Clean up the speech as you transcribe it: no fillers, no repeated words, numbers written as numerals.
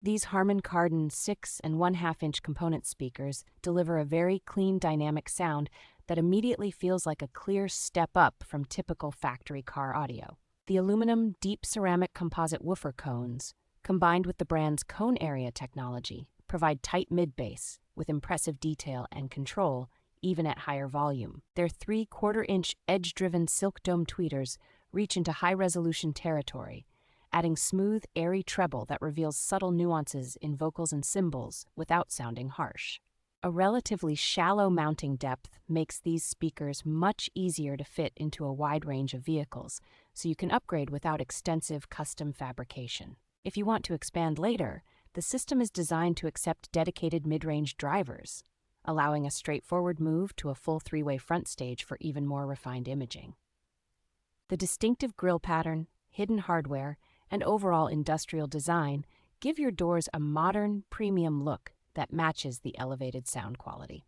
These Harman Kardon 6.5-inch component speakers deliver a very clean dynamic sound that immediately feels like a clear step up from typical factory car audio. The aluminum deep ceramic composite woofer cones, combined with the brand's cone area technology, provide tight mid-bass with impressive detail and control even at higher volume. Their 3/4-inch edge-driven silk dome tweeters reach into high-resolution territory, adding smooth, airy treble that reveals subtle nuances in vocals and cymbals without sounding harsh. A relatively shallow mounting depth makes these speakers much easier to fit into a wide range of vehicles, so you can upgrade without extensive custom fabrication. If you want to expand later, the system is designed to accept dedicated mid-range drivers, allowing a straightforward move to a full 3-way front stage for even more refined imaging. The distinctive grille pattern, hidden hardware, and overall industrial design give your doors a modern, premium look that matches the elevated sound quality.